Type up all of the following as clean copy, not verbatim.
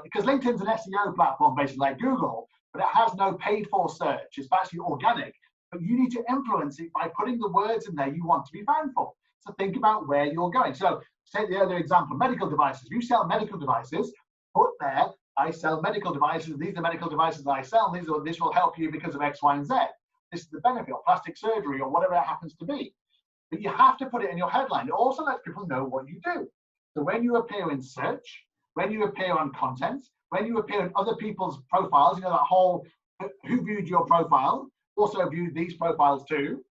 because LinkedIn's an SEO platform basically like Google, but it has no paid for search. It's actually organic, but you need to influence it by putting the words in there you want to be found for. So think about where you're going. So take the earlier example, medical devices. If you sell medical devices, put there, I sell medical devices. These are medical devices that I sell. This will help you because of X, Y, and Z. This is the benefit, or plastic surgery, or whatever it happens to be. But you have to put it in your headline. It also lets people know what you do. So when you appear in search, when you appear on content, when you appear in other people's profiles, that whole who viewed your profile, also viewed these profiles too.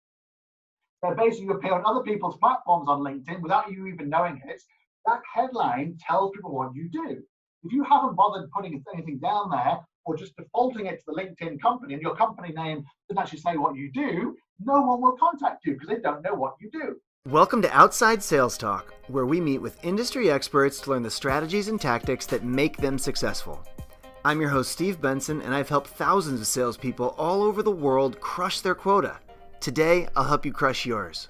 So basically you appear on other people's platforms on LinkedIn without you even knowing it. That headline tells people what you do. If you haven't bothered putting anything down there or just defaulting it to the LinkedIn company and your company name doesn't actually say what you do, no one will contact you because they don't know what you do. Welcome to Outside Sales Talk, where we meet with industry experts to learn the strategies and tactics that make them successful. I'm your host, Steve Benson, and I've helped thousands of salespeople all over the world crush their quota. Today, I'll help you crush yours.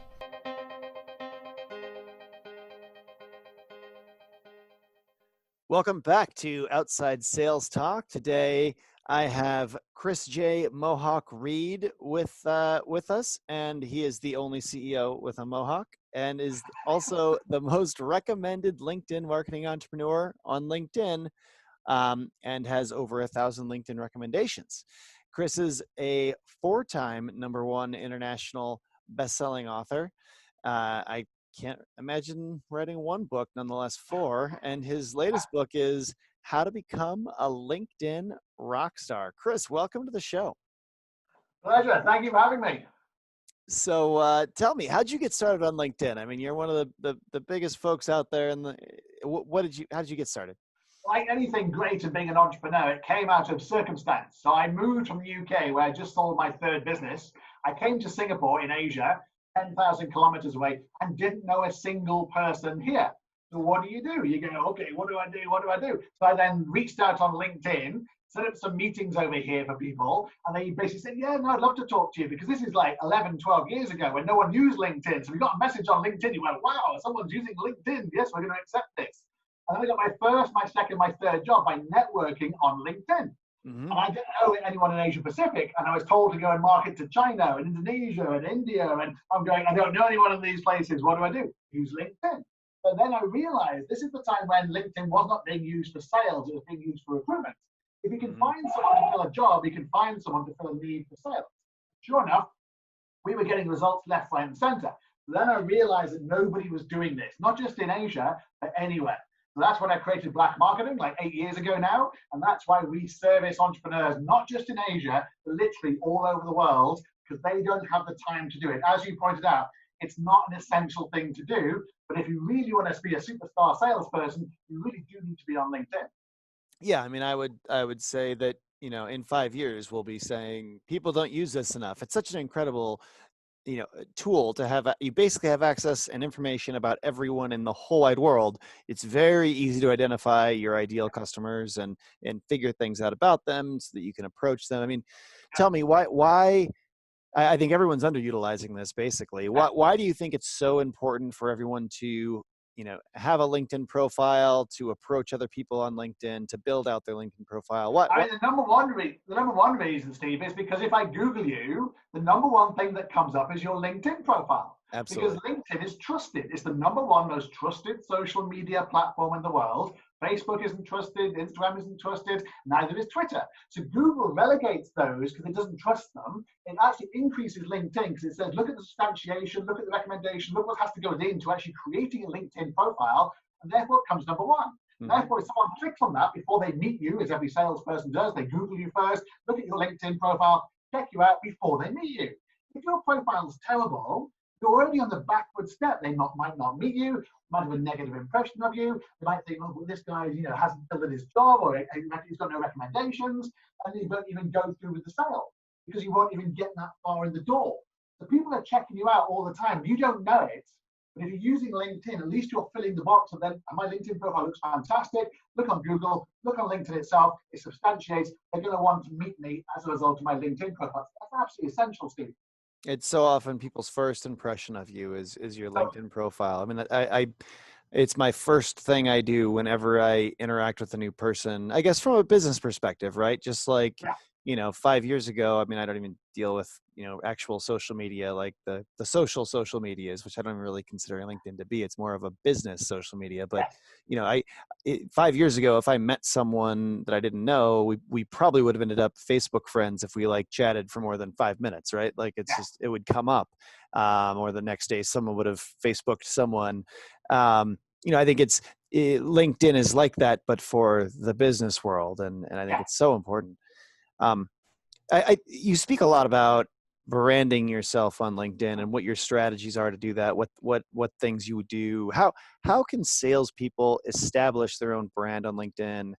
Welcome back to Outside Sales Talk. Today, I have Chris J. Mohawk Reed with us, and he is the only CEO with a Mohawk and is also the most recommended LinkedIn marketing entrepreneur on LinkedIn and has over 1,000 LinkedIn recommendations. Chris is a 4-time #1 international best-selling author. I can't imagine writing one book, nonetheless 4. And his latest book is How to Become a LinkedIn Rockstar. Chris, welcome to the show. Pleasure. Thank you for having me. So tell me, how'd you get started on LinkedIn? I mean, you're one of the biggest folks out there. How did you get started? Like anything great in being an entrepreneur, it came out of circumstance. So I moved from the UK, where I just sold my 3rd business. I came to Singapore in Asia, 10,000 kilometers away, and didn't know a single person here. So what do? You go, okay, what do I do? So I then reached out on LinkedIn, set up some meetings over here for people, and they basically said, yeah, no, I'd love to talk to you, because this is like 11, 12 years ago when no one used LinkedIn. So we got a message on LinkedIn, you went, wow, someone's using LinkedIn. Yes, we're going to accept this. And then I got my first, my second, my 3rd job by networking on LinkedIn. Mm-hmm. And I didn't know anyone in Asia Pacific, and I was told to go and market to China and Indonesia and India, and I'm going, I don't know anyone in these places. What do? Use LinkedIn. But then I realized this is the time when LinkedIn was not being used for sales, it was being used for recruitment. If you can find someone to fill a job, you can find someone to fill a need for sales. Sure enough, we were getting results left, right, and center. Then I realized that nobody was doing this, not just in Asia, but anywhere. So that's when I created Black Marketing, like 8 years ago now. And that's why we service entrepreneurs, not just in Asia, but literally all over the world, because they don't have the time to do it. As you pointed out, it's not an essential thing to do. But if you really want to be a superstar salesperson, you really do need to be on LinkedIn. Yeah, I mean, I would say that, in 5 years, we'll be saying people don't use this enough. It's such an incredible tool to have. You basically have access and information about everyone in the whole wide world. It's very easy to identify your ideal customers and figure things out about them so that you can approach them. I mean, tell me why I think everyone's underutilizing this basically. Why do you think it's so important for everyone to have a LinkedIn profile, to approach other people on LinkedIn, to build out their LinkedIn profile? I mean, the number one reason, Steve, is because if I Google you, the number one thing that comes up is your LinkedIn profile. Absolutely. Because LinkedIn is trusted. It's the number one most trusted social media platform in the world. Facebook isn't trusted, Instagram isn't trusted, neither is Twitter. So Google relegates those because it doesn't trust them. It actually increases LinkedIn because it says, look at the substantiation, look at the recommendation, look what has to go into actually creating a LinkedIn profile, and therefore it comes number one. Mm-hmm. Therefore, if someone clicks on that before they meet you, as every salesperson does, they Google you first, look at your LinkedIn profile, check you out before they meet you. If your profile is terrible, you're already on the backward step. They might not meet you, might have a negative impression of you. They might think, oh, well, this guy, hasn't filled his job, or he's got no recommendations, and you don't even go through with the sale because you won't even get that far in the door. So people are checking you out all the time. You don't know it, but if you're using LinkedIn, at least you're filling the box of them. My LinkedIn profile looks fantastic. Look on Google, look on LinkedIn itself. It substantiates. They're going to want to meet me as a result of my LinkedIn profile. That's absolutely essential, Steve. It's so often people's first impression of you is your LinkedIn profile. I mean, It's my first thing I do whenever I interact with a new person, I guess from a business perspective, right? Just like, Yeah, 5 years ago, I mean, I don't even deal with, actual social media, like the social medias, which I don't really consider LinkedIn to be. It's more of a business social media. But, yes, 5 years ago, if I met someone that I didn't know, we probably would have ended up Facebook friends if we like chatted for more than 5 minutes, right? Like it's yeah, just, it would come up. Or the next day, someone would have Facebooked someone. Um, I think LinkedIn is like that, but for the business world, and I think yeah. it's so important. Um, you speak a lot about branding yourself on LinkedIn and what your strategies are to do that. What things you would do. How can salespeople establish their own brand on LinkedIn,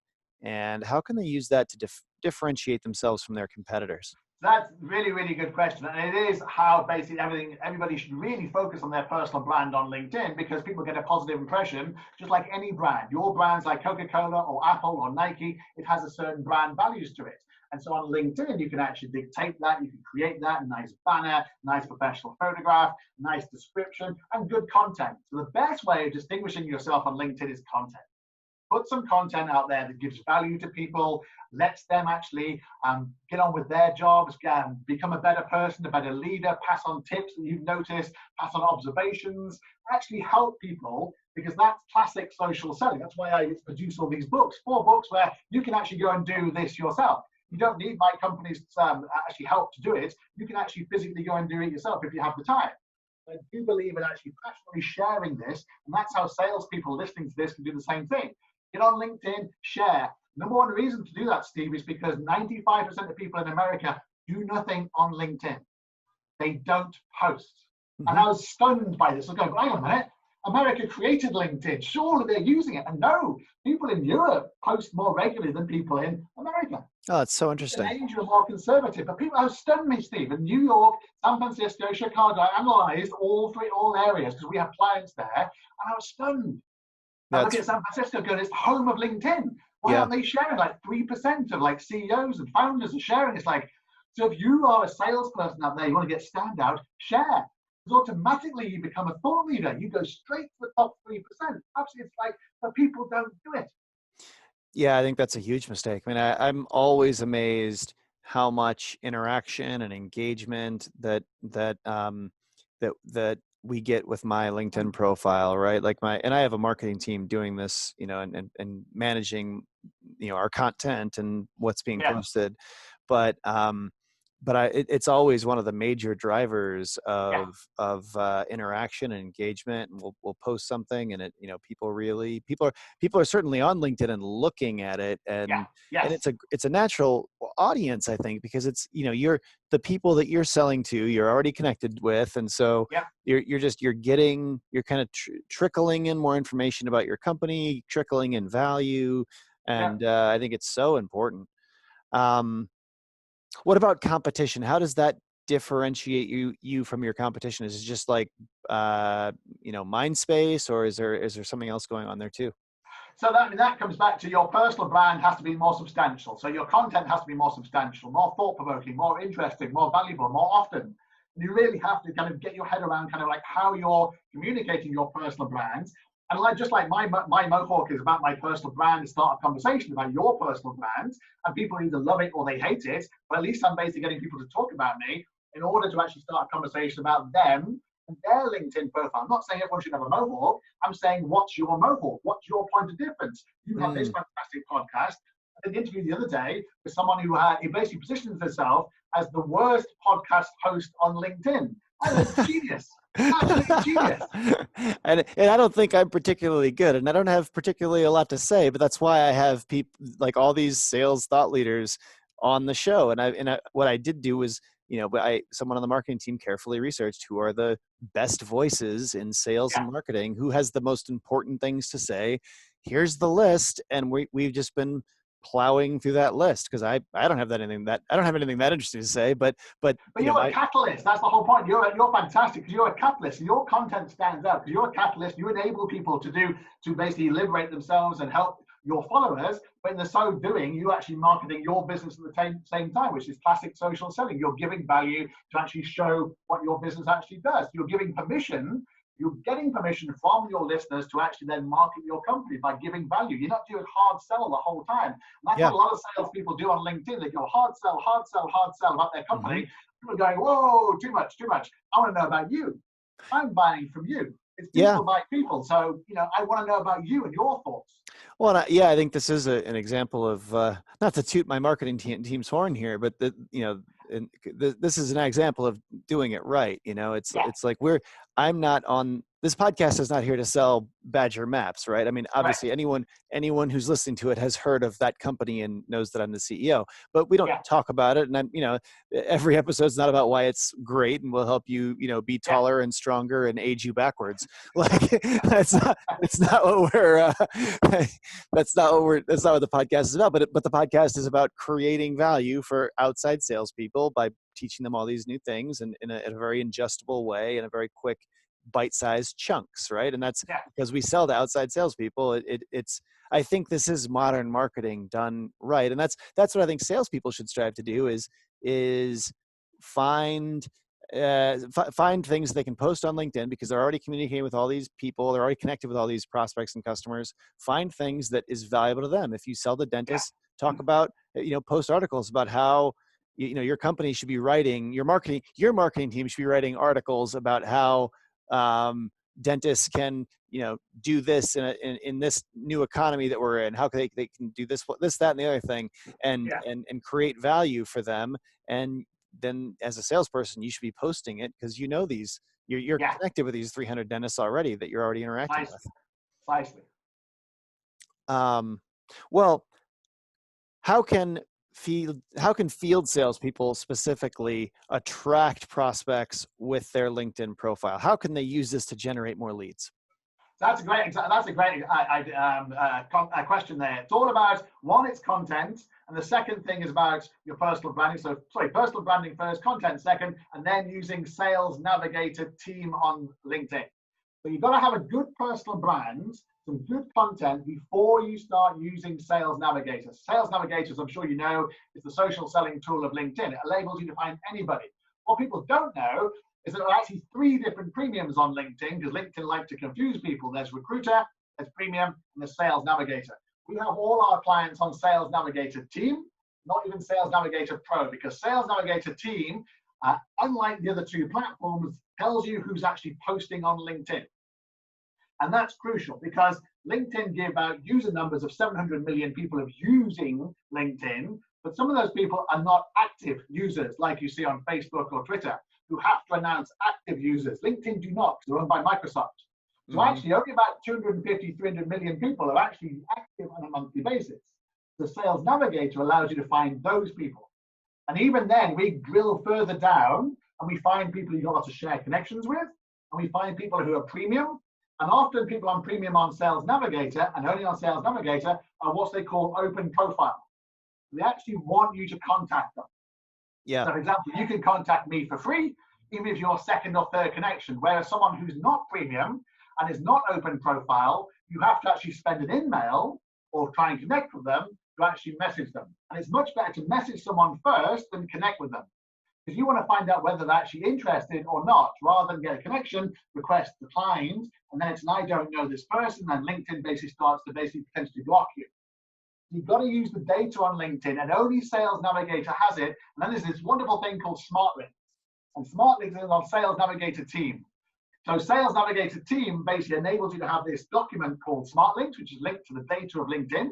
and how can they use that to differentiate themselves from their competitors? That's really, really good question. And it is how basically everybody should really focus on their personal brand on LinkedIn, because people get a positive impression, just like any brand. Your brand's like Coca-Cola or Apple or Nike, it has a certain brand values to it. And so on LinkedIn, you can actually dictate that, you can create that, nice banner, nice professional photograph, nice description, and good content. So the best way of distinguishing yourself on LinkedIn is content. Put some content out there that gives value to people, lets them actually get on with their jobs, become a better person, a better leader, pass on tips that you've noticed, pass on observations, actually help people, because that's classic social selling. That's why I produce all these books, 4 books where you can actually go and do this yourself. You don't need my company's actually help to do it. You can actually physically go and do it yourself if you have the time. I do believe in actually passionately sharing this, and that's how salespeople listening to this can do the same thing. Get on LinkedIn, share. Number one reason to do that, Steve, is because 95% of people in America do nothing on LinkedIn. They don't post. And Hmm. I was stunned by this. I go, hang on a minute. America created LinkedIn. Surely they're using it. And no, people in Europe post more regularly than people in America. Oh, that's so People in interesting. Asia are more conservative. But people have stunned me, Steve. In New York, San Francisco, Chicago, I analyzed all areas because we have clients there. And I was stunned. I look That's at San Francisco going, it's the home of LinkedIn. Why yeah. aren't they sharing? Like 3% of like CEOs and founders are sharing. It's like, so if you are a salesperson out there, you want to get standout, share. Because automatically you become a thought leader. You go straight to the top 3%. Absolutely, it's like, but people don't do it. Yeah, I think that's a huge mistake. I mean, I'm always amazed how much interaction and engagement that we get with my LinkedIn profile, right? Like and I have a marketing team doing this, and managing, our content and what's being Yeah, posted. But it's always one of the major drivers yeah, of interaction and engagement. And we'll post something, and people are certainly on LinkedIn and looking at it, yeah, and yes, it's a natural audience, I think, because it's, you're the people that you're selling to, you're already connected with, and so yeah, you're kind of trickling in more information about your company, trickling in value, yeah. and I think it's so important. Um, what about competition? How does that differentiate you from your competition? Is it just like mind space, or is there something else going on there too? So that comes back to your personal brand has to be more substantial. So your content has to be more substantial, more thought-provoking, more interesting, more valuable, more often. You really have to kind of get your head around kind of like how you're communicating your personal brands. And just like my Mohawk is about my personal brand, start a conversation about your personal brand, and people either love it or they hate it. But at least I'm basically getting people to talk about me in order to actually start a conversation about them and their LinkedIn profile. I'm not saying everyone should have a Mohawk. I'm saying, what's your Mohawk? What's your point of difference? You have this Mm. fantastic podcast. I did an interview the other day with someone who basically positions herself as the worst podcast host on LinkedIn. I was genius, absolutely genius. and I don't think I'm particularly good, and I don't have particularly a lot to say, but that's why I have people like all these sales thought leaders on the show. What I did do was, someone on the marketing team carefully researched who are the best voices in sales Yeah, and marketing, who has the most important things to say. Here's the list, and we've just been plowing through that list because I don't have anything that interesting to say, but but you're a my catalyst. That's the whole point. You're fantastic because you're a catalyst. Your content stands out because you're a catalyst. You enable people to basically liberate themselves and help your followers. But in the so doing, you're actually marketing your business at the same time, which is classic social selling. You're giving value to actually show what your business actually does. You're giving permission you're getting permission from your listeners to actually then market your company by giving value. You're not doing hard sell the whole time. And that's Yeah. what a lot of salespeople do on LinkedIn. They go hard sell, hard sell, hard sell about their company. People are going, whoa, too much, too much. I want to know about you. I'm buying from you. It's people by people. So, I want to know about you and your thoughts. Well, I think this is an example of, not to toot my marketing team's horn here, but this is an example of doing it right. It's like I'm not on, this podcast is not here to sell Badger maps, right? I mean, obviously anyone who's listening to it has heard of that company and knows that I'm the CEO, but we don't talk about it. And every episode's not about why it's great and will help you, be taller and stronger and age you backwards. Like that's not what we're, that's not what the podcast is about, but the podcast is about creating value for outside salespeople by teaching them all these new things and in a very ingestible way, in a very quick, bite-sized chunks, right? And that's because we sell to outside salespeople. I think this is modern marketing done right, and that's what I think salespeople should strive to do is find things they can post on LinkedIn, because they're already communicating with all these people, they're already connected with all these prospects and customers. Find things that is valuable to them. If you sell to dentists, talk about, post articles about how your company should be writing, your marketing team should be writing articles about how dentists can do this in this new economy that we're in, how they can do this, that, and the other thing, and create value for them. And then as a salesperson, you should be posting it because you're connected with these 300 dentists already that you're already interacting with. Precisely. Well, how can field salespeople specifically attract prospects with their LinkedIn profile? How can they use this to generate more leads? That's a great question there. It's all about, one, it's content, and the second thing is about your personal branding. So, personal branding first, content second, and then using Sales Navigator team on LinkedIn. So you've got to have a good personal brand, some good content before you start using Sales Navigator. Sales Navigator, as I'm sure you know, is the social selling tool of LinkedIn. It enables you to find anybody. What people don't know is that there are actually 3 different premiums on LinkedIn, because LinkedIn like to confuse people. There's Recruiter, there's Premium, and there's Sales Navigator. We have all our clients on Sales Navigator Team, not even Sales Navigator Pro, because Sales Navigator Team, unlike the other 2 platforms, tells you who's actually posting on LinkedIn. And that's crucial, because LinkedIn give out user numbers of 700 million people of using LinkedIn, but some of those people are not active users like you see on Facebook or Twitter, who have to announce active users. LinkedIn do not, because they're owned by Microsoft. So actually only about 250, 300 million people are actually active on a monthly basis. The Sales Navigator allows you to find those people. And even then, we drill further down and we find people you've got to share connections with, and we find people who are premium. And often people on premium on Sales Navigator and only on Sales Navigator are what they call open profile. They actually want you to contact them. Yeah. So for example, you can contact me for free, even if you're second or third connection, whereas someone who's not premium and is not open profile, you have to actually spend an email or try and connect with them to actually message them. And it's much better to message someone first than connect with them, because you want to find out whether they're actually interested or not, rather than get a connection, request declined, and then it's an I don't know this person, and LinkedIn basically starts to potentially block you. You've got to use the data on LinkedIn, and only Sales Navigator has it. And then there's this wonderful thing called Smart Links. And Smart Links is on Sales Navigator Team. So Sales Navigator Team basically enables you to have this document called Smart Links, which is linked to the data of LinkedIn.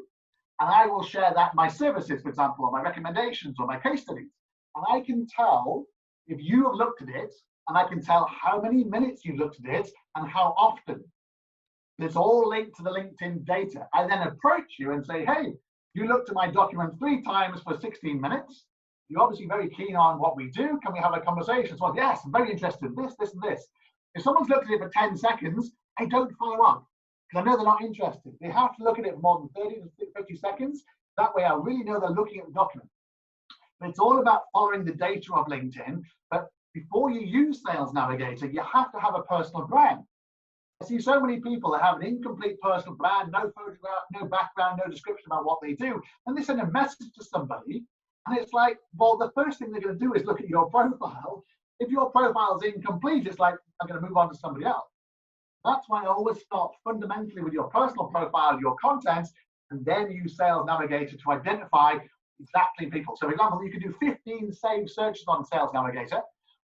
And I will share that my services, for example, or my recommendations or my case studies. And I can tell if you have looked at it, and I can tell how many minutes you looked at it and how often. It's all linked to the LinkedIn data. I then approach you and say, hey, you looked at my document 3 times for 16 minutes. You're obviously very keen on what we do. Can we have a conversation? So, yes, I'm very interested in this, this, and this. If someone's looked at it for 10 seconds, I don't follow up, because I know they're not interested. They have to look at it for more than 30 to 50 seconds. That way I really know they're looking at the document. But it's all about following the data of LinkedIn. But before you use Sales Navigator, you have to have a personal brand. I see so many people that have an incomplete personal brand, no photograph, no background, no description about what they do. And they send a message to somebody, and it's like, well, the first thing they're going to do is look at your profile. If your profile is incomplete, it's like, I'm going to move on to somebody else. That's why I always start fundamentally with your personal profile, your content, and then use Sales Navigator to identify exactly people. So, for example, you can do 15 saved searches on Sales Navigator,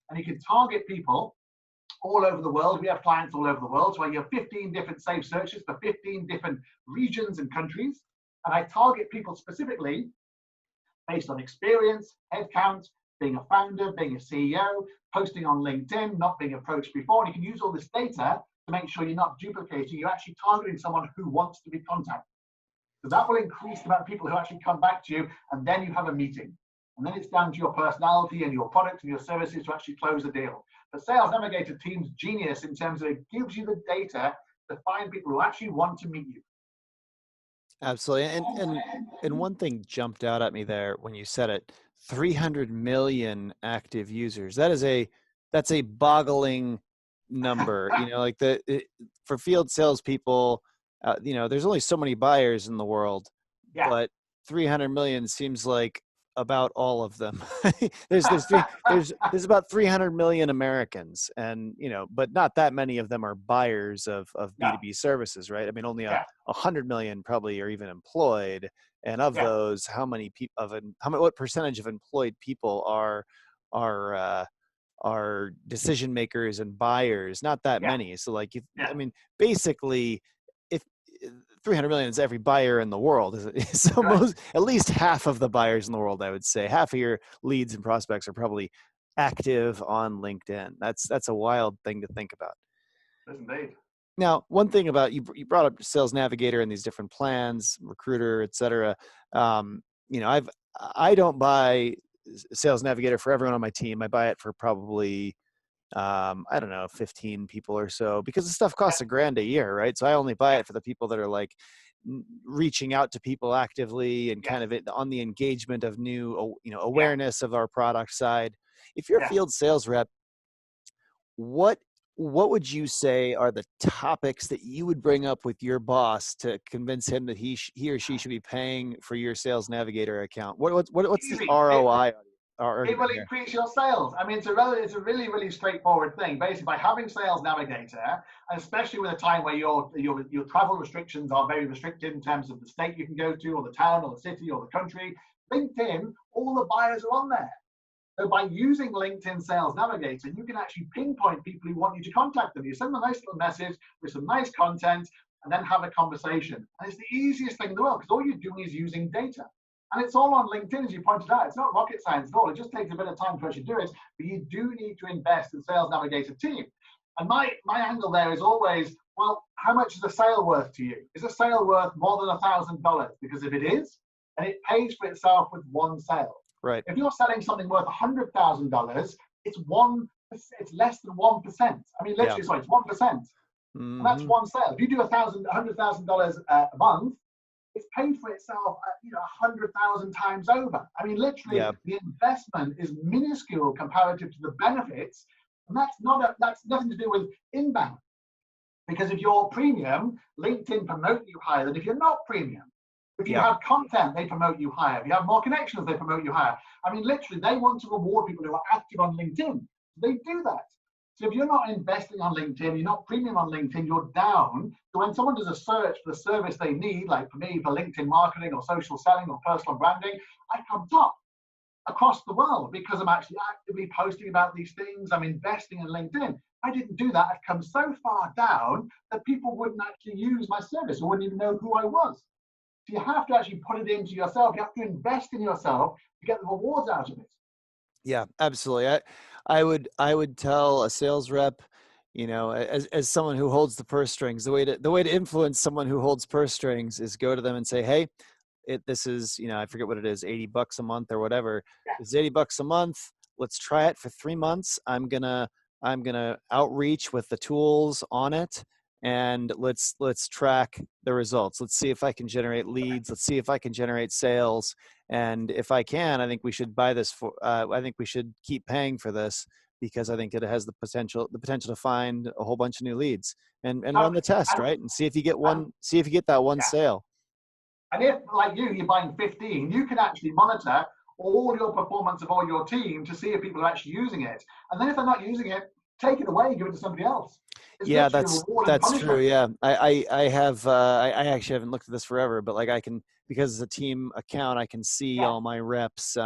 and you can target people all over the world. We have clients all over the world. So you have 15 different saved searches for 15 different regions and countries. And I target people specifically based on experience, headcount, being a founder, being a CEO, posting on LinkedIn, not being approached before. And you can use all this data to make sure you're not duplicating. You're actually targeting someone who wants to be contacted. So that will increase the amount of people who actually come back to you, and then you have a meeting. And then it's down to your personality and your product and your services to actually close the deal. The Sales Navigator team's genius in terms of it gives you the data to find people who actually want to meet you. Absolutely. And one thing jumped out at me there when you said it, 300 million active users. That's a boggling number. Like for field salespeople, there's only so many buyers in the world, Yeah. but 300 million seems like about all of them. there's about 300 million Americans, and but not that many of them are buyers of B2B services, right? I mean, only 100 million probably are even employed, and of those, how many people what percentage of employed people are decision makers and buyers? Not that many. So like, I mean, basically, if 300 million is every buyer in the world, so at least half of the buyers in the world, I would say, half of your leads and prospects are probably active on LinkedIn. That's a wild thing to think about. Yes, indeed. Now, one thing about you brought up Sales Navigator and these different plans, Recruiter, et cetera. I don't buy Sales Navigator for everyone on my team. I buy it for probably I don't know, 15 people or so, because the stuff costs $1,000 a year, right? So I only buy it for the people that are like reaching out to people actively and kind of on the engagement of new, awareness of our product side. If you're a field sales rep, what would you say are the topics that you would bring up with your boss to convince him that he or she should be paying for your Sales Navigator account? What's the ROI? It will increase your sales. I mean, it's a really, really straightforward thing. Basically, by having Sales Navigator, and especially with a time where your travel restrictions are very restricted in terms of the state you can go to, or the town, or the city, or the country, LinkedIn, all the buyers are on there. So by using LinkedIn Sales Navigator, you can actually pinpoint people who want you to contact them. You send them a nice little message with some nice content, and then have a conversation. And it's the easiest thing in the world, because all you're doing is using data. And it's all on LinkedIn, as you pointed out. It's not rocket science at all. It just takes a bit of time to actually do it. But you do need to invest in Sales Navigator team. And my angle there is always, well, how much is a sale worth to you? Is a sale worth more than $1,000? Because if it is, and it pays for itself with one sale. Right. If you're selling something worth $100,000, it's less than 1%. I mean, literally, sorry, it's 1%. Mm-hmm. And that's one sale. If you do $100,000 a month, it's paid for itself, 100,000 times over. I mean, literally, the investment is minuscule comparative to the benefits, and that's nothing to do with inbound. Because if you're premium, LinkedIn promote you higher than if you're not premium. If you have content, they promote you higher. If you have more connections, they promote you higher. I mean, literally, they want to reward people who are active on LinkedIn. They do that. So if you're not investing on LinkedIn, you're not premium on LinkedIn, you're down. So when someone does a search for the service they need, like for me, for LinkedIn marketing or social selling or personal branding, I come top across the world because I'm actually actively posting about these things. I'm investing in LinkedIn. I didn't do that. I've come so far down that people wouldn't actually use my service or wouldn't even know who I was. So you have to actually put it into yourself. You have to invest in yourself to get the rewards out of it. Yeah, absolutely. I would tell a sales rep, as someone who holds the purse strings, the way to influence someone who holds purse strings is go to them and say, hey, this is, I forget what it is, $80 a month or whatever. It's $80 a month. Let's try it for 3 months. I'm gonna outreach with the tools on it, and let's track the results. Let's see if I can generate leads. Let's see if I can generate sales. And if I can, I think we should buy this I think we should keep paying for this, because I think it has the potential to find a whole bunch of new leads, and run the test, right? And see if you get that one sale. And if, like you're buying 15, you can actually monitor all your performance of all your team to see if people are actually using it. And then if they're not using it, take it away, give it to somebody else. It's Yeah, literally reward and that's true. punishment. Yeah, I have I actually haven't looked at this forever, but like I can, because it's a team account, I can see Yeah, all my reps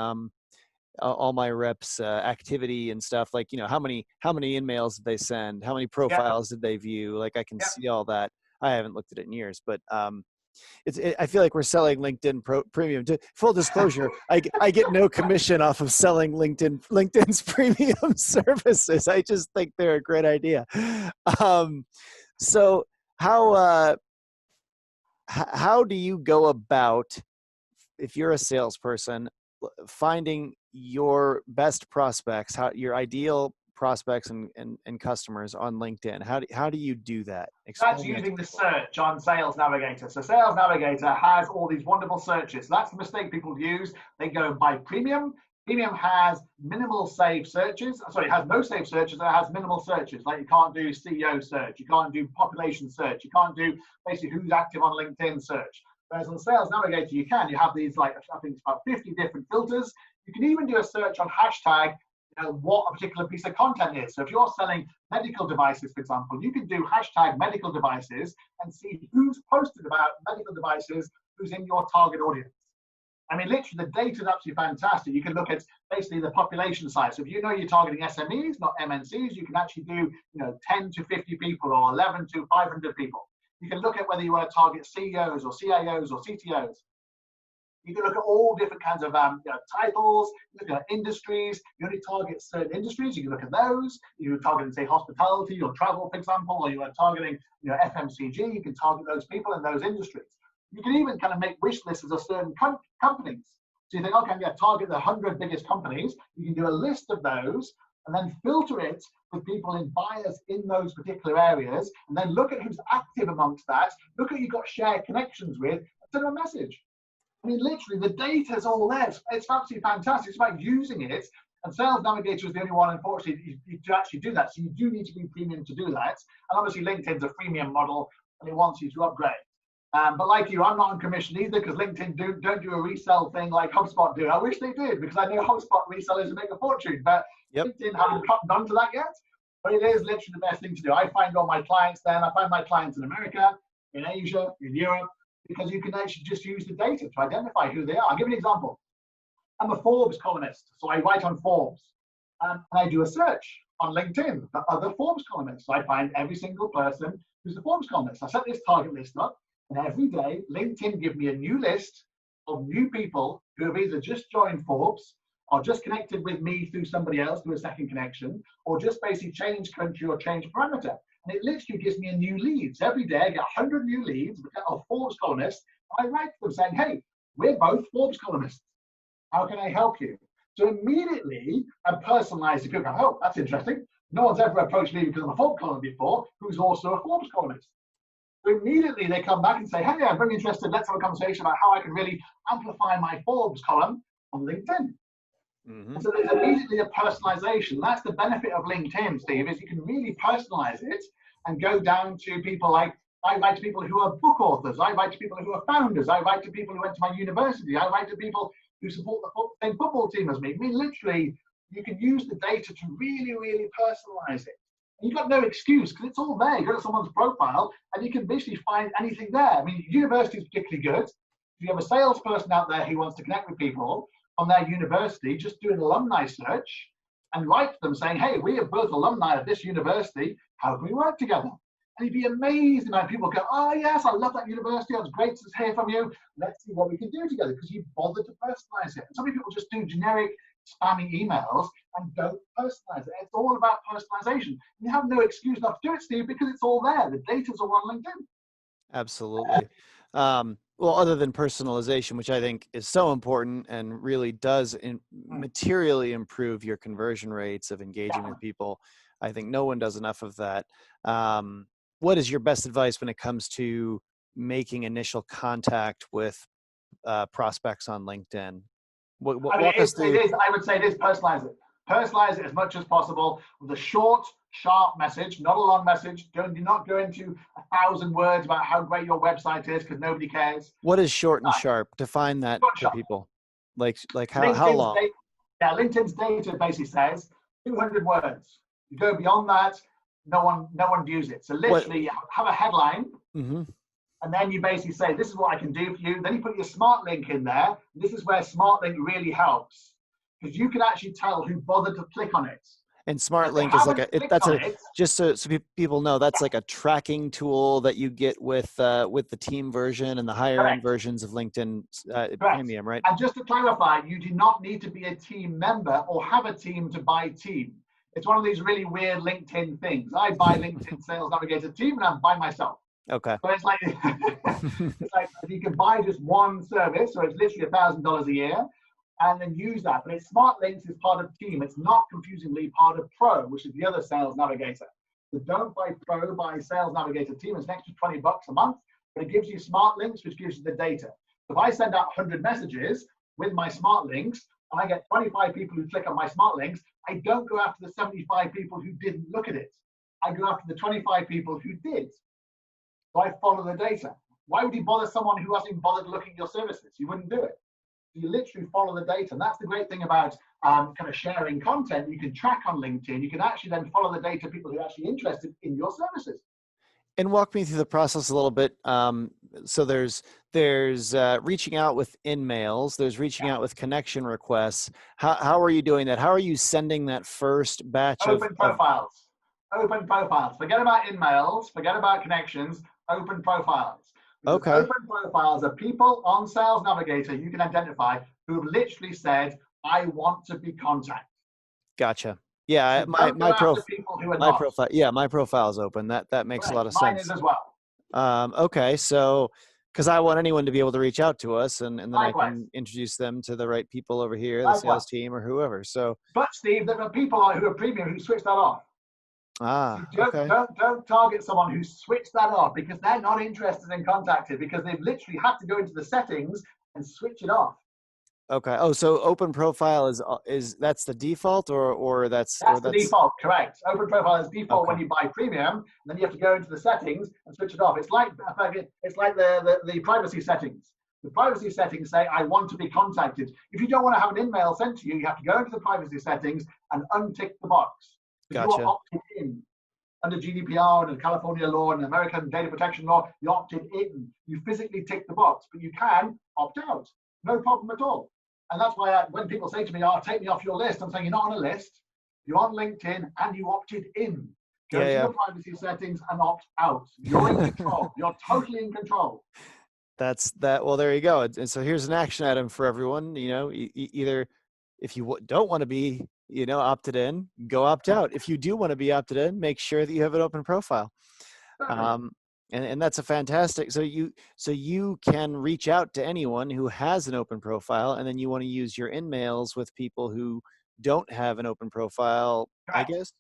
activity and stuff, like, you know, how many emails did they send, how many yeah, profiles did they view, like I can yeah. see all that. I haven't looked at it in years, but I feel like we're selling LinkedIn premium. Full disclosure, I get no commission off of selling LinkedIn's premium services. I just think they're a great idea. um, so how do you go about, if you're a salesperson, finding your best prospects, how your ideal prospects and customers on LinkedIn? How do you do that? That's Explain that to using the people. search on Sales Navigator. So Sales Navigator has all these wonderful searches. That's the mistake people use. They go by premium. Premium has minimal saved searches. Sorry, it has no saved searches. It has minimal searches. Like you can't do CEO search. You can't do population search. You can't do basically who's active on LinkedIn search. Whereas on Sales Navigator, you can. You have these, like, I think it's about 50 different filters. You can even do a search on hashtag, what a particular piece of content is. So if you're selling medical devices, for example, you can do hashtag medical devices and see who's posted about medical devices, who's in your target audience. I mean, literally, the data is absolutely fantastic. You can look at basically the population size. So if you know you're targeting SMEs, not MNCs, you can actually do 10 to 50 people or 11 to 500 people. You can look at whether you want to target CEOs or CIOs or CTOs. You can look at all different kinds of titles, you look at industries. You only target certain industries, you can look at those. You're targeting, say, hospitality or travel, for example, or you are targeting FMCG, you can target those people in those industries. You can even kind of make wish lists of certain companies. So you think, okay, I'm going to target the 100 biggest companies. You can do a list of those and then filter it with people in buyers in those particular areas, and then look at who's active amongst that, look at who you've got shared connections with, and send them a message. I mean, literally, the data's all there. It's absolutely fantastic. It's about using it. And Sales Navigator is the only one, unfortunately, to actually do that. So you do need to be premium to do that. And obviously, LinkedIn's a freemium model, and it wants you to upgrade. But like you, I'm not on commission either, because LinkedIn don't do a resell thing like HubSpot do. I wish they did, because I know HubSpot resellers make a fortune, but Yep. LinkedIn haven't gotten done to that yet. But it is literally the best thing to do. I find all my clients then. I find my clients in America, in Asia, in Europe, because you can actually just use the data to identify who they are. I'll give you an example. I'm a Forbes columnist, so I write on Forbes. And I do a search on LinkedIn for other Forbes columnists. So I find every single person who's a Forbes columnist. I set this target list up, and every day, LinkedIn gives me a new list of new people who have either just joined Forbes, or just connected with me through somebody else through a second connection, or just basically changed country or changed parameter. And it literally gives me a new leads. Every day I get 100 new leads of Forbes columnists. And I write to them saying, hey, we're both Forbes columnists. How can I help you? So immediately I personalize the group. Oh, that's interesting. No one's ever approached me because I'm a Forbes columnist before, who's also a Forbes columnist. So immediately they come back and say, hey, I'm very interested. Let's have a conversation about how I can really amplify my Forbes column on LinkedIn. Mm-hmm. And so there's immediately a personalization. That's the benefit of LinkedIn, Steve, is you can really personalize it and go down to people like, I write to people who are book authors. I write to people who are founders. I write to people who went to my university. I write to people who support the same football team as me. I mean, literally, you can use the data to really, really personalize it. And you've got no excuse, because it's all there. You go to someone's profile and you can basically find anything there. I mean, university is particularly good. If you have a salesperson out there who wants to connect with people on their university, just do an alumni search and write to them saying, hey, we are both alumni of this university. How can we work together? And you'd be amazed about people go, oh, yes, I love that university. It's great to hear from you. Let's see what we can do together, because you bothered to personalize it. And so many people just do generic spamming emails and don't personalize it. It's all about personalization. You have no excuse not to do it, Steve, because it's all there. The data's all on LinkedIn. Absolutely. Well, other than personalization, which I think is so important and really does materially improve your conversion rates of engaging with people, I think no one does enough of that. What is your best advice when it comes to making initial contact with prospects on LinkedIn? Walk us through. I would say it is personalize it. Personalize it as much as possible with a short, sharp message, not a long message. Do not go into 1,000 words about how great your website is, because nobody cares. What is short and sharp? Define that for people. Like how long? LinkedIn's data basically says 200 words. You go beyond that, no one views it. So literally have a headline, and then you basically say, this is what I can do for you. Then you put your smart link in there. This is where smart link really helps, because you can actually tell who bothered to click on it. And Smart Link is like just so people know, that's like a tracking tool that you get with the team version and the higher end versions of LinkedIn Premium, right? And just to clarify, you do not need to be a team member or have a team to buy team. It's one of these really weird LinkedIn things. I buy LinkedIn Sales Navigator team and I'm by myself. Okay. So it's like it's like you can buy just one service, so it's literally $1,000 a year, and then use that. But it's Smart Links is part of Team. It's not confusingly part of Pro, which is the other Sales Navigator. So don't buy Pro, buy Sales Navigator Team. It's an extra $20 a month, but it gives you Smart Links, which gives you the data. So if I send out 100 messages with my Smart Links, and I get 25 people who click on my Smart Links, I don't go after the 75 people who didn't look at it. I go after the 25 people who did. So I follow the data. Why would you bother someone who hasn't bothered looking at your services? You wouldn't do it. You literally follow the data. And that's the great thing about kind of sharing content. You can track on LinkedIn. You can actually then follow the data of people who are actually interested in your services. And walk me through the process a little bit. So there's reaching out with in-mails. There's reaching out with connection requests. How are you doing that? How are you sending that first batch of profiles? Open profiles. Forget about in-mails. Forget about connections. Open profiles. Because okay. Open profiles are people on Sales Navigator you can identify who have literally said, I want to be contacted. Gotcha. Yeah, so my profile. Yeah, my profile is open. That makes a lot of sense. Mine is as well. Okay, so because I want anyone to be able to reach out to us, and then Likewise. I can introduce them to the right people over here, the sales team or whoever. So, but Steve, there are people who are premium who switch that off. Okay. Don't target someone who switched that off, because they're not interested in contacted, because they've literally had to go into the settings and switch it off. Okay. Oh, so open profile is that's the default, or that's the default, correct. Open profile is default when you buy premium, and then you have to go into the settings and switch it off. It's like the privacy settings. The privacy settings say, I want to be contacted. If you don't want to have an in-mail sent to you, you have to go into the privacy settings and untick the box. Gotcha. You're opted in. Under GDPR and California law and American data protection law, you're opted in. You physically tick the box, but you can opt out. No problem at all. And that's why when people say to me, take me off your list, I'm saying, you're not on a list. You're on LinkedIn and you opted in. Go to your privacy settings and opt out. You're in control. You're totally in control. That's that. Well, there you go. And so here's an action item for everyone. Either if you don't want to be, opted in, go opt out. If you do want to be opted in, make sure that you have an open profile. And that's a fantastic. So you can reach out to anyone who has an open profile, and then you want to use your in-mails with people who don't have an open profile, correct. I guess.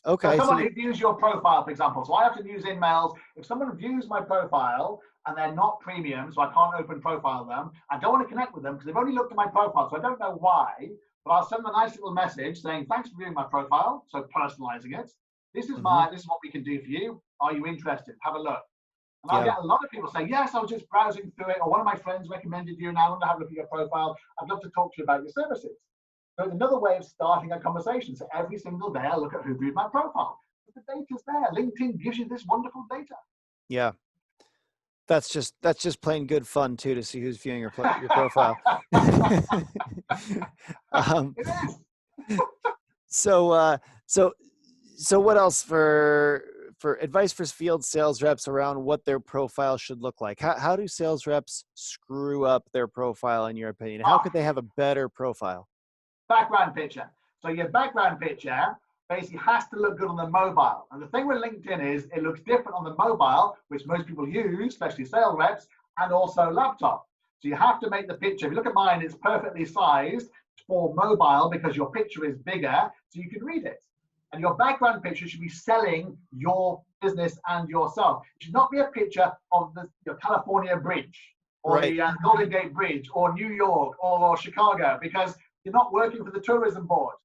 Okay. So someone who views your profile, for example. So I have to use in-mails. If someone views my profile and they're not premium, so I can't open profile them, I don't want to connect with them because they've only looked at my profile, so I don't know why, but I'll send them a nice little message saying, thanks for viewing my profile, so personalizing it. This is this is what we can do for you. Are you interested? Have a look. And I'll get a lot of people saying, yes, I was just browsing through it, or one of my friends recommended you, and I want to have a look at your profile. I'd love to talk to you about your services. So it's another way of starting a conversation. So every single day I look at who viewed my profile. But the data's there. LinkedIn gives you this wonderful data. Yeah. That's just plain good fun too, to see who's viewing your profile. It is. So what else for advice for field sales reps around what their profile should look like? How do sales reps screw up their profile, in your opinion? How could they have a better profile? Background picture. So your background picture basically has to look good on the mobile. And the thing with LinkedIn is it looks different on the mobile, which most people use, especially sales reps, and also laptop. So you have to make the picture. If you look at mine, it's perfectly sized for mobile because your picture is bigger, so you can read it. And your background picture should be selling your business and yourself. It should not be a picture of your California Bridge or the Golden Gate Bridge or New York or Chicago, because you're not working for the tourism board.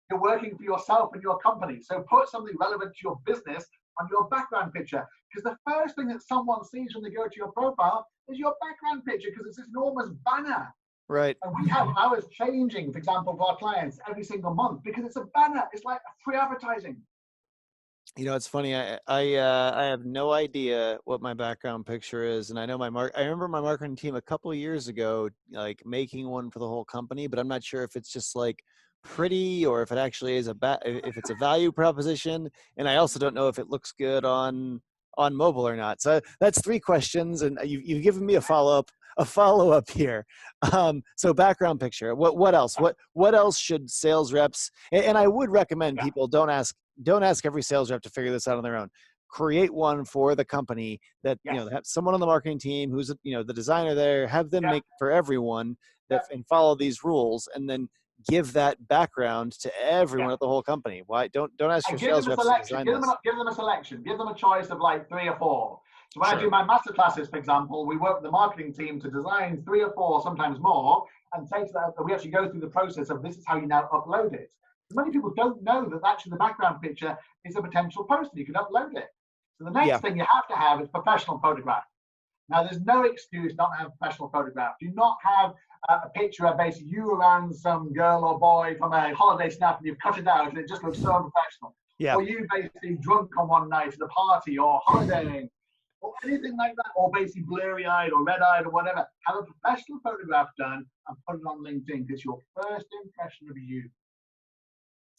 You're working for yourself and your company. So put something relevant to your business on your background picture, because the first thing that someone sees when they go to your profile is your background picture, because it's this enormous banner. Right. And we have ours changing, for example, for our clients every single month because it's a banner. It's like free advertising. You know, it's funny. I have no idea what my background picture is, and I know I remember my marketing team a couple of years ago, like making one for the whole company, but I'm not sure if it's just like pretty or if it actually is if it's a value proposition. And I also don't know if it looks good on mobile or not. So that's three questions, and you've given me a follow up here. So background picture. What else? What else should sales reps? And I would recommend Yeah. people don't ask every sales rep to figure this out on their own. Create one for the company that, you know, Yes. have someone on the marketing team who's, you know, the designer there, have them Yeah. make for everyone Yeah. and follow these rules, and then give that background to everyone Yeah. at the whole company. Why don't ask your And give them sales a reps to selection. design this. Give them a selection. Give them a choice of like 3 or 4. So when I do Sure. my master classes, for example, we work with the marketing team to design 3 or 4, sometimes more, and take that. We actually go through the process of this is how you now upload it. Many people don't know that actually the background picture is a potential post and you can upload it. So the Yeah. next thing you have to have is professional photograph. Now, there's no excuse not to have a professional photograph. Do not have a picture of basically you around some girl or boy from a holiday snap and you've cut it out and it just looks so unprofessional. Yeah. Or you basically drunk on one night at a party or holidaying or anything like that, or basically blurry-eyed or red-eyed or whatever. Have a professional photograph done and put it on LinkedIn. It's your first impression of you.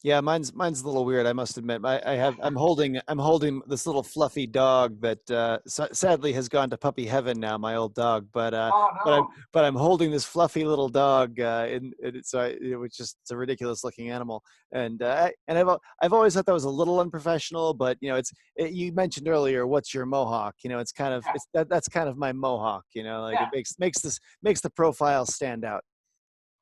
Yeah, mine's a little weird. I must admit. I'm holding this little fluffy dog that sadly has gone to puppy heaven now. My old dog, Oh no. but I'm holding this fluffy little dog, and it's just it's a ridiculous looking animal. And I've always thought that was a little unprofessional. But you know, you mentioned earlier, what's your Mohawk? You know, it's kind of Yeah. that's kind of my Mohawk. You know, like Yeah. it makes the profile stand out.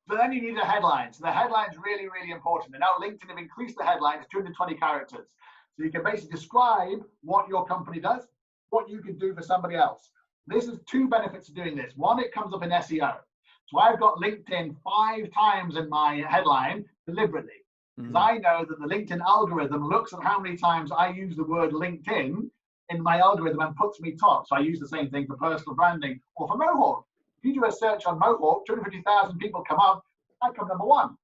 But then you need a headline. So the headline's really, really important. And now LinkedIn have increased the headline to 220 characters. So you can basically describe what your company does, what you can do for somebody else. This is 2 benefits of doing this. One, it comes up in SEO. So I've got LinkedIn 5 times in my headline deliberately because Mm. I know that the LinkedIn algorithm looks at how many times I use the word LinkedIn in my algorithm and puts me top. So I use the same thing for personal branding or for Mohawk. If you do a search on Mohawk, 250,000 people come up, I come number 1.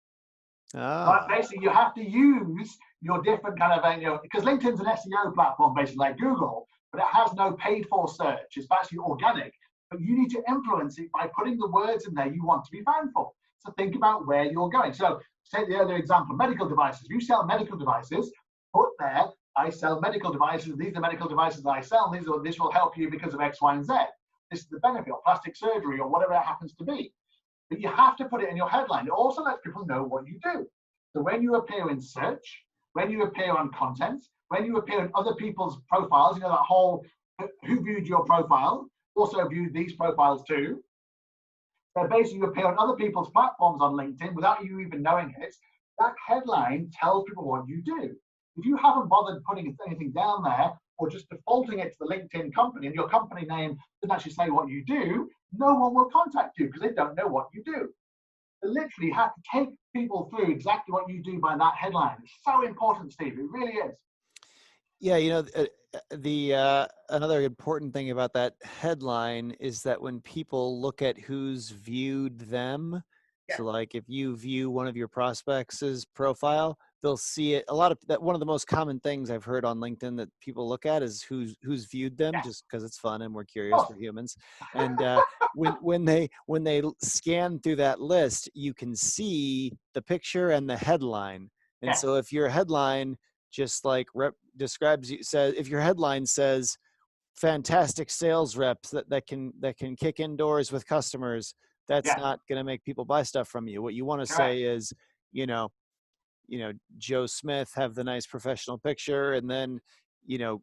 But Ah, basically, you have to use your different kind of, because LinkedIn's an SEO platform, basically like Google, but it has no paid for search. It's actually organic. But you need to influence it by putting the words in there you want to be found for. So think about where you're going. So take the earlier example, medical devices. If you sell medical devices, put there, I sell medical devices. These are medical devices that I sell. This will help you because of X, Y, and Z. This is the benefit, or plastic surgery, or whatever it happens to be. But you have to put it in your headline. It also lets people know what you do. So when you appear in search, when you appear on content, when you appear in other people's profiles, that whole who viewed your profile also viewed these profiles too. So basically you appear on other people's platforms on LinkedIn without you even knowing it. That headline tells people what you do. If you haven't bothered putting anything down there or just defaulting it to the LinkedIn company and your company name doesn't actually say what you do, no one will contact you because they don't know what you do. You literally have to take people through exactly what you do by that headline. It's so important, Steve. It really is. yeah. You know, the another important thing about that headline is that when people look at who's viewed them, Yeah. so like if you view one of your prospects' profile, they'll see it. A lot of that. One of the most common things I've heard on LinkedIn that people look at is who's viewed them, Yes. just because it's fun and we're curious, Oh, we're humans. And when they scan through that list, you can see the picture and the headline. And yes. so if your headline just like describes you, says if your headline says fantastic sales reps that can kick indoors with customers, that's Yeah. not going to make people buy stuff from you. What you want to Correct. say is, you know, Joe Smith, have the nice professional picture, and then, you know,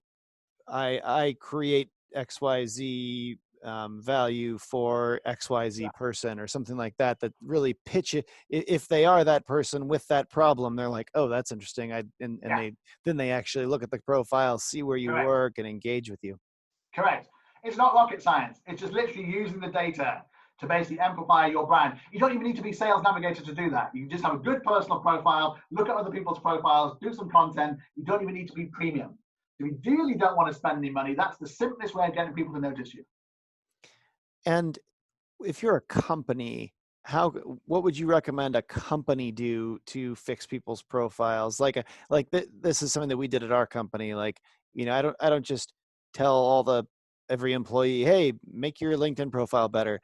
I create XYZ value for XYZ person or something like that, that really pitch it. If they are that person with that problem, they're like, oh, that's interesting. And Yeah. they actually look at the profile, see where you Correct. work, and engage with you. Correct. It's not rocket science. It's just literally using the data to basically amplify your brand. You don't even need to be Sales Navigator to do that. You can just have a good personal profile, look at other people's profiles, do some content. You don't even need to be premium. If you really don't want to spend any money, that's the simplest way of getting people to notice you. And if you're a company, what would you recommend a company do to fix people's profiles? This is something that we did at our company. Like, I don't just tell every employee, hey, make your LinkedIn profile better.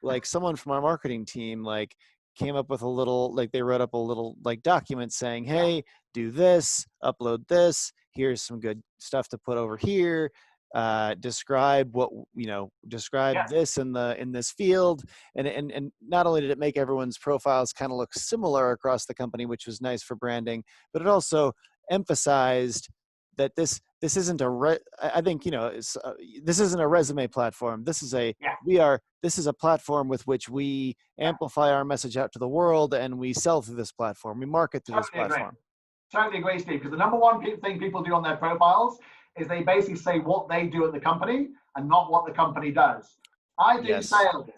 Like, someone from our marketing team, like, came up with they wrote up a little like document saying, Yeah, hey, do this, upload this, here's some good stuff to put over here, describe describe yeah, this in this field. And not only did it make everyone's profiles kind of look similar across the company, which was nice for branding, but it also emphasized that this isn't I think, this isn't a resume platform. yeah. This is a platform with which we amplify our message out to the world, and we sell through this platform, we market through this Totally agree. platform. Totally agree, Steve. Because the number one thing people do on their profiles is they basically say what they do at the company and not what the company does. I do Yes. sales.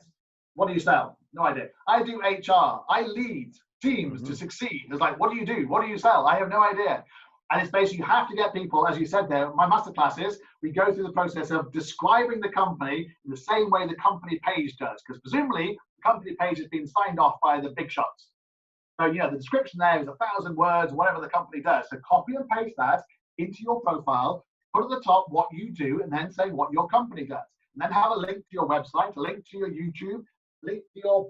What do you sell? No idea. I do HR. I lead teams to succeed. It's like, what do you do? What do you sell? I have no idea. And it's basically, you have to get people, as you said there, my master classes, we go through the process of describing the company in the same way the company page does. Because presumably, the company page has been signed off by the big shots. So, the description there is 1,000 words, whatever the company does. So copy and paste that into your profile, put at the top what you do, and then say what your company does. And then have a link to your website, a link to your YouTube, link to your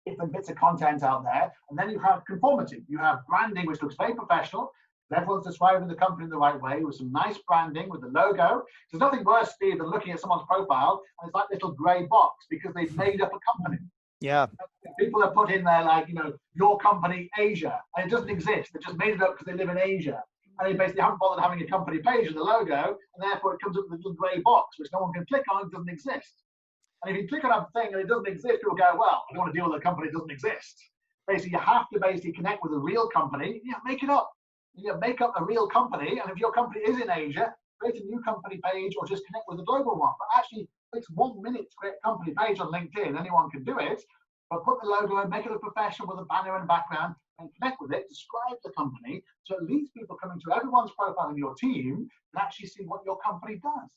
different bits of content out there. And then you have conformity. You have branding, which looks very professional. Everyone's describing the company in the right way with some nice branding, with the logo. There's nothing worse, Steve, than looking at someone's profile and it's like a little grey box because they've made up a company. Yeah. People have put in there like, your company Asia, and it doesn't exist. They just made it up because they live in Asia. And they basically haven't bothered having a company page with the logo, and therefore it comes up with a little grey box, which no one can click on. It doesn't exist. And if you click on a thing and it doesn't exist, people go, well, I don't want to deal with a company that doesn't exist. Basically, you have to basically connect with a real company. Make it up. Make up a real company, and if your company is in Asia, create a new company page or just connect with a global one. But actually, it takes 1 minute to create a company page on LinkedIn. Anyone can do it. But put the logo in, make it a professional with a banner and background, and connect with it, describe the company, so at least people coming to everyone's profile in your team can actually see what your company does.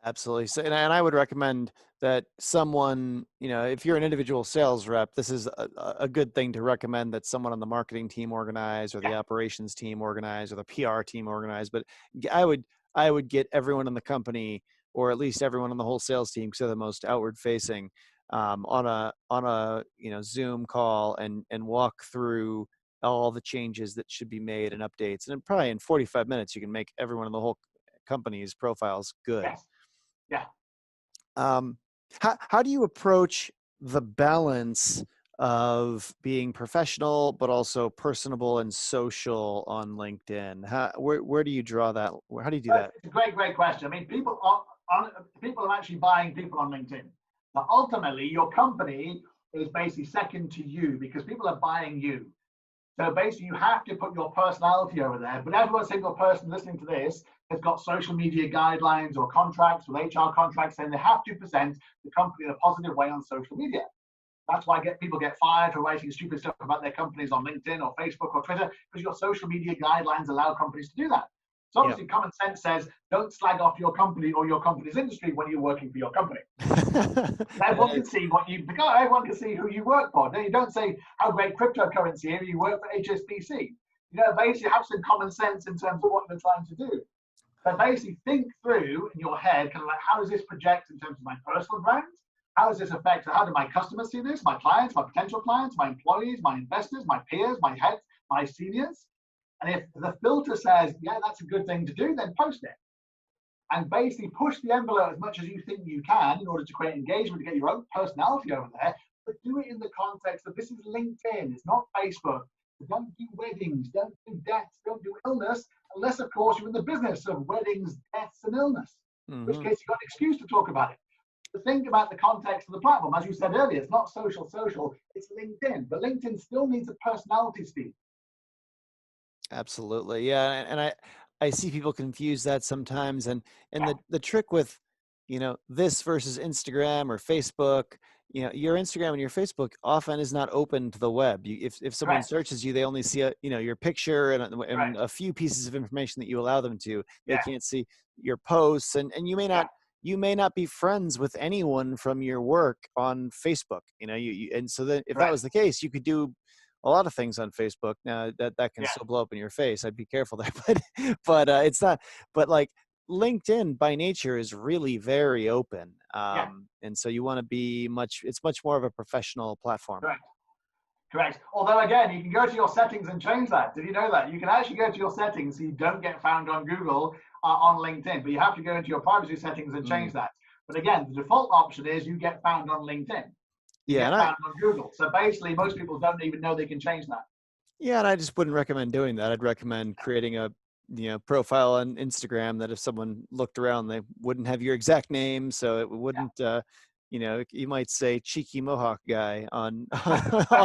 Absolutely. So, and I would recommend that someone, if you're an individual sales rep, this is a good thing to recommend that someone on the marketing team organize, or the operations team organize, or the PR team organize. But I would get everyone in the company, or at least everyone on the whole sales team, because they're the most outward facing, on a Zoom call and walk through all the changes that should be made and updates. And probably in 45 minutes, you can make everyone in the whole company's profiles good. Yes. Yeah. How do you approach the balance of being professional but also personable and social on LinkedIn? Where do you draw that? How do you do that? It's a great question. I mean, people are actually buying people on LinkedIn. But ultimately, your company is basically second to you because people are buying you. So basically, you have to put your personality over there. But every single person listening to this has got social media guidelines or contracts with HR contracts saying they have to present the company in a positive way on social media. That's why people get fired for writing stupid stuff about their companies on LinkedIn or Facebook or Twitter, because your social media guidelines allow companies to do that. So obviously, common sense says don't slag off your company or your company's industry when you're working for your company. Everyone can see everyone can see who you work for. You don't say how great cryptocurrency is. You work for HSBC. Basically have some common sense in terms of what you're trying to do. But basically think through in your head, kind of like, how does this project in terms of my personal brand? How does this affect? How do my customers see this? My clients, my potential clients, my employees, my investors, my peers, my heads, my seniors. And if the filter says, yeah, that's a good thing to do, then post it. And basically push the envelope as much as you think you can in order to create engagement, to get your own personality over there, but do it in the context of this is LinkedIn, it's not Facebook. So don't do weddings, don't do deaths, don't do illness, unless, of course, you're in the business of weddings, deaths, and illness, in which case you've got an excuse to talk about it. But think about the context of the platform. As you said earlier, it's not social, it's LinkedIn. But LinkedIn still needs a personality, Steve. Absolutely. Yeah. And I see people confuse that sometimes. And the trick with, this versus Instagram or Facebook, your Instagram and your Facebook often is not open to the web. If someone searches you, they only see your picture and a few pieces of information that you allow them to. They can't see your posts, and you may not you may not be friends with anyone from your work on Facebook. And so then if that Correct. was the case, you could do a lot of things on Facebook. Now that can Yeah. still blow up in your face. I'd be careful there, but it's not. But like LinkedIn by nature is really very open, Yeah. and so you want to be much. It's much more of a professional platform. Correct. Correct. Although again, you can go to your settings and change that. Did you know that? You can actually go to your settings so you don't get found on Google on LinkedIn, but you have to go into your privacy settings and change that. But again, the default option is you get found on LinkedIn. You Yeah, get and found on Google. So basically, most people don't even know they can change that. and I just wouldn't recommend doing that. I'd recommend creating a profile on Instagram that if someone looked around, they wouldn't have your exact name, so it wouldn't. You might say cheeky Mohawk guy on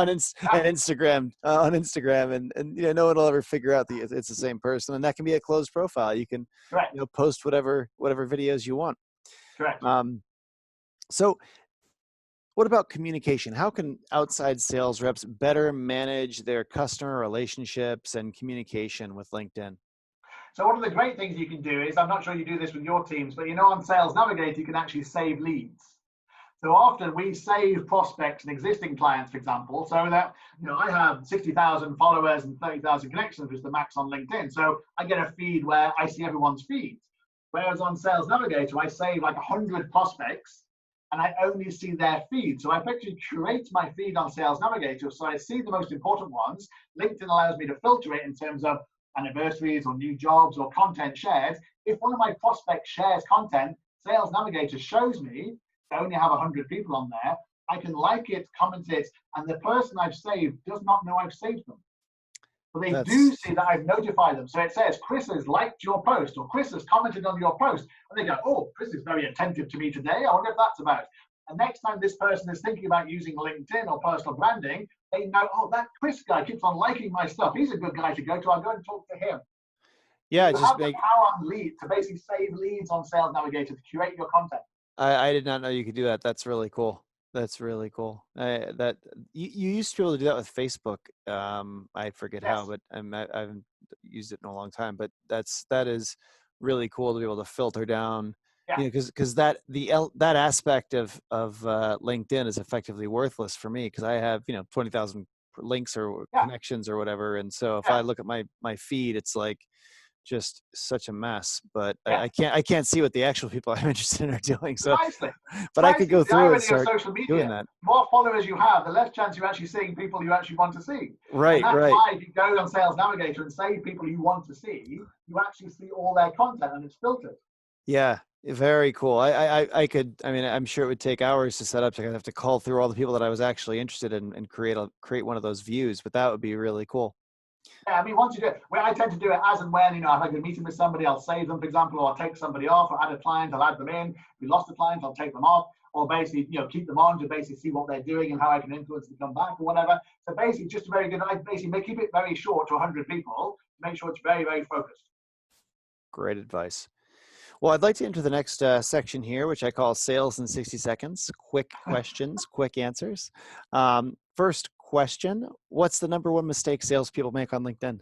Instagram and no one will ever figure out it's the same person, and that can be a closed profile. You can Correct. post whatever videos you want. Correct. So what about communication? How can outside sales reps better manage their customer relationships and communication with LinkedIn? So one of the great things you can do is, I'm not sure you do this with your teams, but on Sales Navigator, you can actually save leads. So often we save prospects and existing clients, for example, so that, I have 60,000 followers and 30,000 connections, which is the max on LinkedIn. So I get a feed where I see everyone's feeds. Whereas on Sales Navigator, I save like 100 prospects and I only see their feed. So I effectively curate my feed on Sales Navigator. So I see the most important ones. LinkedIn allows me to filter it in terms of anniversaries or new jobs or content shared. If one of my prospects shares content, Sales Navigator shows me I only have 100 people on there. I can like it, comment it, and the person I've saved does not know I've saved them. But they do see that I've notified them. So it says, Chris has liked your post, or Chris has commented on your post. And they go, oh, Chris is very attentive to me today. I wonder if that's about. And next time this person is thinking about using LinkedIn or personal branding, they know, oh, that Chris guy keeps on liking my stuff. He's a good guy to go to. I'll go and talk to him. Yeah, you have the power on lead to basically save leads on Sales Navigator to curate your content. I did not know you could do that. That's really cool. That's really cool. That you used to be able to do that with Facebook. I forget how, but I haven't used it in a long time. But that is really cool to be able to filter down. Yeah. Because that aspect of LinkedIn is effectively worthless for me because I have 20,000 links or connections or whatever, and so if I look at my feed, it's like just such a mess, but I can't see what the actual people I'm interested in are doing. So, but I could go through and start doing that. The more followers you have, the less chance you're actually seeing people you actually want to see. Right, and that's why if you go on Sales Navigator and save people you want to see, you actually see all their content and it's filtered. Yeah, very cool. I could. I mean, I'm sure it would take hours to set up. So I'd have to call through all the people that I was actually interested in and create one of those views. But that would be really cool. Yeah, I mean, once you do it, I tend to do it as and when, if I have a meeting with somebody, I'll save them, for example, or I'll take somebody off, or add a client, I'll add them in. If we lost a client, I'll take them off, or basically, keep them on to basically see what they're doing and how I can influence them to come back or whatever. So basically, just a very good, I basically keep it very short to 100 people, to make sure it's very, very focused. Great advice. Well, I'd like to enter the next section here, which I call Sales in 60 Seconds. Quick questions, quick answers. First question, what's the number one mistake salespeople make on LinkedIn?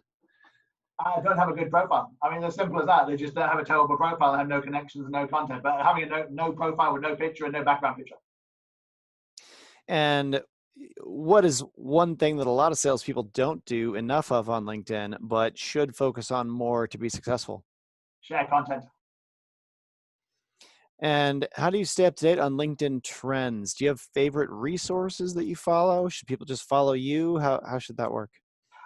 I don't have a good profile. I mean, as simple as that. They just don't have a terrible profile. They have no connections and no content. But having no profile with no picture and no background picture. And what is one thing that a lot of salespeople don't do enough of on LinkedIn, but should focus on more to be successful? Share content. And how do you stay up to date on LinkedIn trends? Do you have favorite resources that you follow? Should people just follow you? How should that work?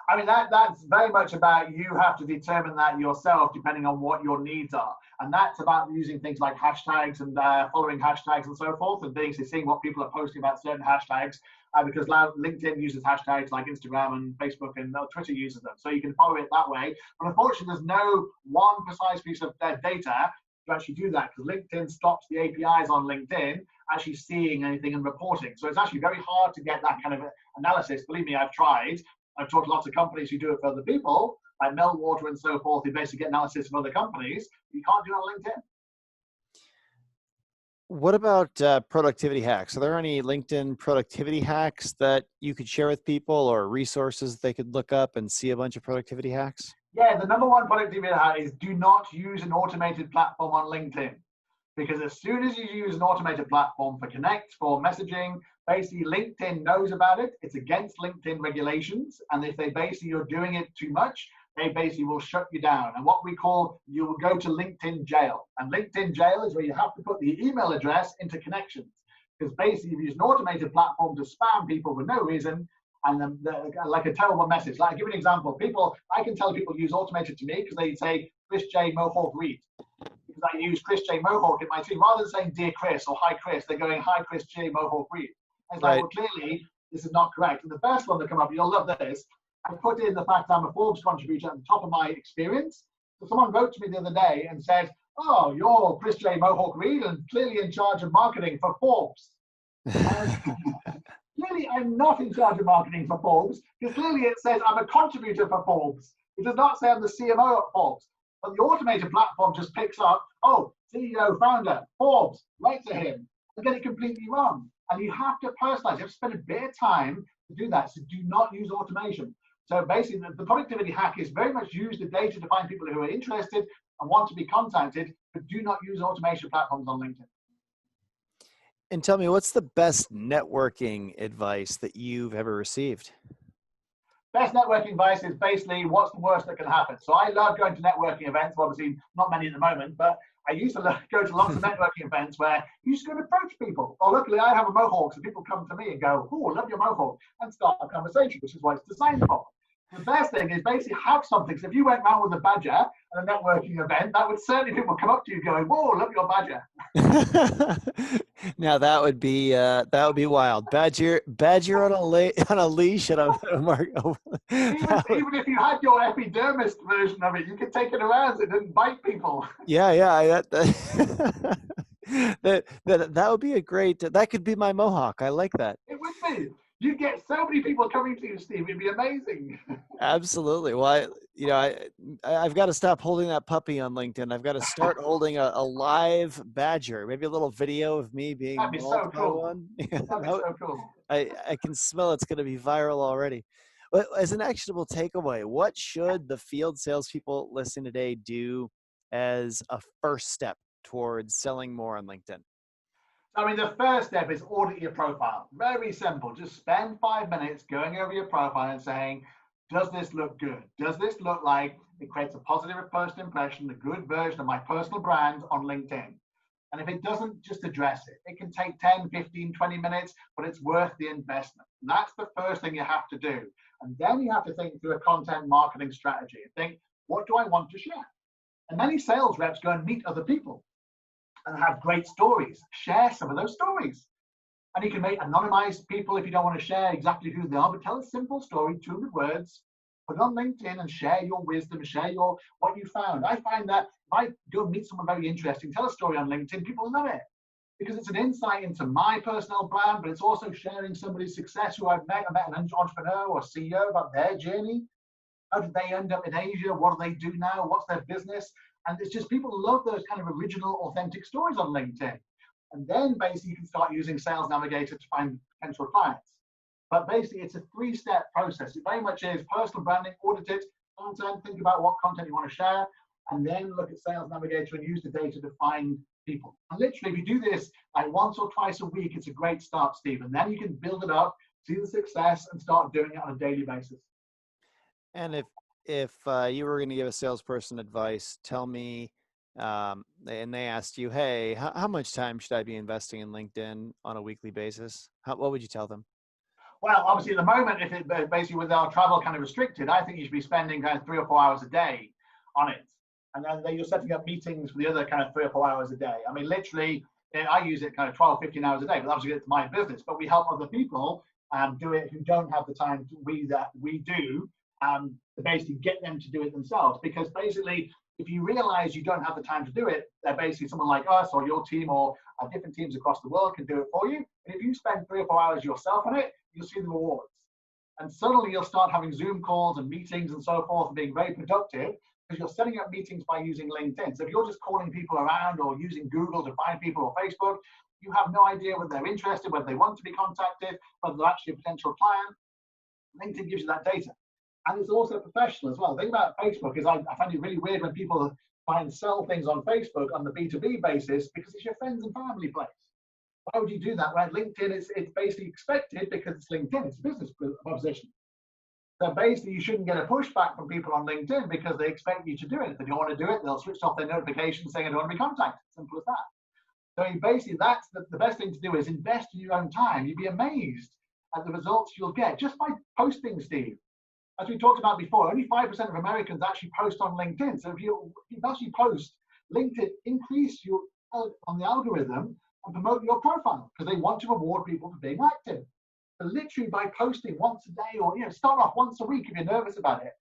I mean, that's very much about you have to determine that yourself, depending on what your needs are. And that's about using things like hashtags and following hashtags and so forth, and basically seeing what people are posting about certain hashtags, because LinkedIn uses hashtags like Instagram and Facebook and Twitter uses them. So you can follow it that way. But unfortunately, there's no one precise piece of data to actually do that, because LinkedIn stops the APIs on LinkedIn actually seeing anything and reporting. So it's actually very hard to get that kind of analysis. Believe me, I've tried. I've talked to lots of companies who do it for other people, like Meltwater and so forth, who basically get analysis from other companies. You can't do it on LinkedIn. What about productivity hacks? Are there any LinkedIn productivity hacks that you could share with people, or resources they could look up and see a bunch of productivity hacks? Yeah, the number one productivity hack is do not use an automated platform on LinkedIn. Because as soon as you use an automated platform for Connect, for messaging, basically LinkedIn knows about it. It's against LinkedIn regulations. And if they basically you're doing it too much, they basically will shut you down. And what we call, you will go to LinkedIn jail. And LinkedIn jail is where you have to put the email address into connections. Because basically if you use an automated platform to spam people for no reason, and then like a terrible message. Like, I'll give you an example. I can tell people use automated to me because they say, Chris J. Mohawk Reed. Because I use Chris J. Mohawk in my team. Rather than saying Dear Chris or Hi Chris, they're going Hi Chris J. Mohawk Reed. And it's like, well, clearly this is not correct. And the first one that come up, you'll love this. I put in the fact I'm a Forbes contributor at the top of my experience. So someone wrote to me the other day and said, oh, you're Chris J. Mohawk Reed and clearly in charge of marketing for Forbes. Clearly, I'm not in charge of marketing for Forbes, because clearly it says I'm a contributor for Forbes. It does not say I'm the CMO at Forbes. But the automated platform just picks up, oh, CEO, founder, Forbes, write to him, and get it completely wrong. And you have to personalize. You have to spend a bit of time to do that. So do not use automation. So basically, the productivity hack is very much use the data to find people who are interested and want to be contacted, but do not use automation platforms on LinkedIn. And tell me, what's the best networking advice that you've ever received? Best networking advice is basically what's the worst that can happen. So I love going to networking events, obviously not many at the moment, but I used to go to lots of networking events where you just go and approach people. Well, luckily I have a Mohawk, so people come to me and go, oh, I love your Mohawk, and start a conversation, which is what it's designed for. The best thing is basically have something. So if you went round with a badger at a networking event, that would certainly people come up to you going, whoa, love your badger. Now that would be wild. Badger on a leash at a mark. Even if you had your epidermis version of it, you could take it around so it didn't bite people. Yeah. That would be a great. That could be my Mohawk. I like that. It would be. You'd get so many people coming to you, Steve. It'd be amazing. Absolutely. Well, I've got to stop holding that puppy on LinkedIn. I've got to start holding a live badger. Maybe a little video of me being. That'd be so cool. One. That'd be so cool. I can smell it's going to be viral already. But as an actionable takeaway, what should the field salespeople listening today do as a first step towards selling more on LinkedIn? I mean, the first step is audit your profile. Very simple. Just spend 5 minutes going over your profile and saying, does this look good? Does this look like it creates a positive first impression, a good version of my personal brand on LinkedIn? And if it doesn't, just address it. It can take 10, 15, 20 minutes, but it's worth the investment. And that's the first thing you have to do. And then you have to think through a content marketing strategy and think, what do I want to share? And many sales reps go and meet other people and have great stories. Share some of those stories. And you can make anonymized people if you don't want to share exactly who they are, but tell a simple story, 200 words, put it on LinkedIn and share your wisdom, share what you found. I find that if I go meet someone very interesting, tell a story on LinkedIn, people love it because it's an insight into my personal brand, but it's also sharing somebody's success who I've met. I met an entrepreneur or CEO about their journey. How did they end up in Asia? What do they do now? What's their business? And it's just people love those kind of original, authentic stories on LinkedIn. And then basically you can start using Sales Navigator to find potential clients. But basically it's a 3-step process. It very much is personal branding, audit it, content, think about what content you want to share, and then look at Sales Navigator and use the data to find people. And literally if you do this like once or twice a week, it's a great start, Steve. And then you can build it up, see the success, and start doing it on a daily basis. And if you were going to give a salesperson advice, tell me, and they asked you, hey, how much time should I be investing in LinkedIn on a weekly basis? What would you tell them? Well, obviously at the moment, if it basically with our travel kind of restricted, I think you should be spending kind of 3 or 4 hours a day on it. And then you're setting up meetings for the other kind of 3 or 4 hours a day. I mean, literally, I use it kind of 12, 15 hours a day, but obviously it's my business. But we help other people do it who don't have the time we do. To basically get them to do it themselves, because basically if you realize you don't have the time to do it, they're basically someone like us or your team or different teams across the world can do it for you. And if you spend 3 or 4 hours yourself on it, you'll see the rewards. And suddenly you'll start having Zoom calls and meetings and so forth and being very productive because you're setting up meetings by using LinkedIn. So if you're just calling people around or using Google to find people or Facebook, you have no idea whether they're interested, whether they want to be contacted, whether they're actually a potential client. LinkedIn gives you that data. And it's also professional as well. The thing about Facebook is I find it really weird when people try and sell things on Facebook on the B2B basis because it's your friends and family place. Why would you do that? Where LinkedIn, it's basically expected because it's LinkedIn, it's a business proposition. So basically, you shouldn't get a pushback from people on LinkedIn because they expect you to do it. If they don't want to do it, they'll switch off their notifications saying, I don't want to be contacted. Simple as that. So basically, that's the best thing to do is invest in your own time. You'd be amazed at the results you'll get just by posting, Steve. As we talked about before, only 5% of Americans actually post on LinkedIn. So if you actually post, LinkedIn increase your on the algorithm and promote your profile because they want to reward people for being active. So literally by posting once a day or start off once a week if you're nervous about it.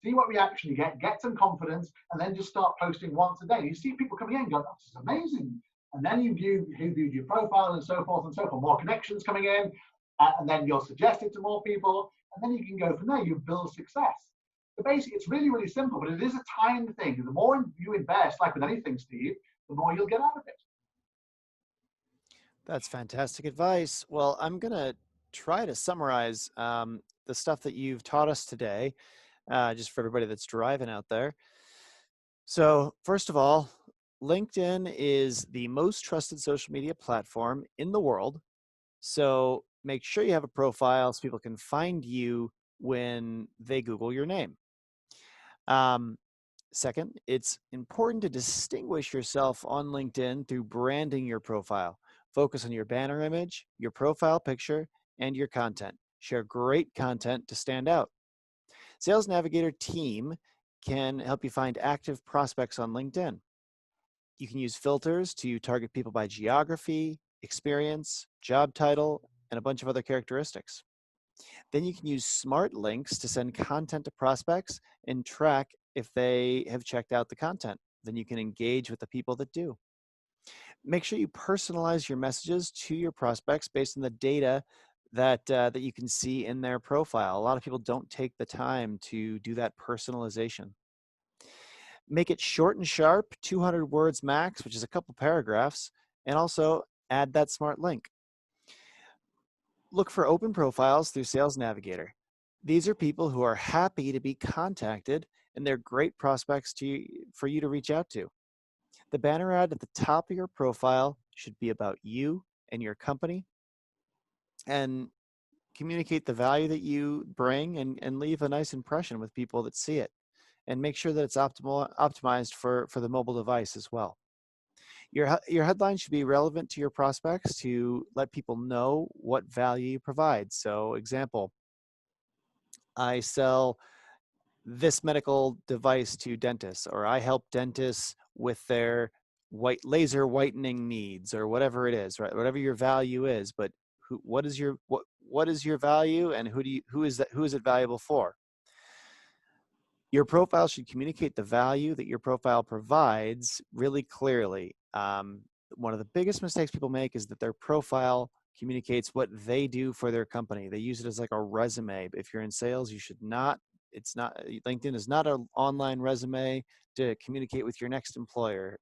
See what reaction you get some confidence, and then just start posting once a day. You see people coming in and go, this is amazing. And then you view who viewed your profile and so forth and so forth. More connections coming in, and then you'll suggest it to more people. And then you can go from there. You build success. So basically, it's really, really simple, but it is a time thing. The more you invest, like with anything, Steve, the more you'll get out of it. That's fantastic advice. Well, I'm going to try to summarize the stuff that you've taught us today, just for everybody that's driving out there. So first of all, LinkedIn is the most trusted social media platform in the world. So make sure you have a profile so people can find you when they Google your name. Second, it's important to distinguish yourself on LinkedIn through branding your profile. Focus on your banner image, your profile picture, and your content. Share great content to stand out. Sales Navigator team can help you find active prospects on LinkedIn. You can use filters to target people by geography, experience, job title, and a bunch of other characteristics. Then you can use smart links to send content to prospects and track if they have checked out the content. Then you can engage with the people that do. Make sure you personalize your messages to your prospects based on the data that you can see in their profile. A lot of people don't take the time to do that personalization. Make it short and sharp, 200 words max, which is a couple paragraphs, and also add that smart link. Look for open profiles through Sales Navigator. These are people who are happy to be contacted, and they're great prospects for you to reach out to. The banner ad at the top of your profile should be about you and your company, and communicate the value that you bring and leave a nice impression with people that see it. And make sure that it's optimized for the mobile device as well. Your headline should be relevant to your prospects to let people know what value you provide. So example, I sell this medical device to dentists, or I help dentists with their laser whitening needs, or whatever it is, right? Whatever your value is, but what is your value, and who is it valuable for? Your profile should communicate the value that your profile provides really clearly. One of the biggest mistakes people make is that their profile communicates what they do for their company. They use it as like a resume. If you're in sales, you should not. LinkedIn is not an online resume to communicate with your next employer.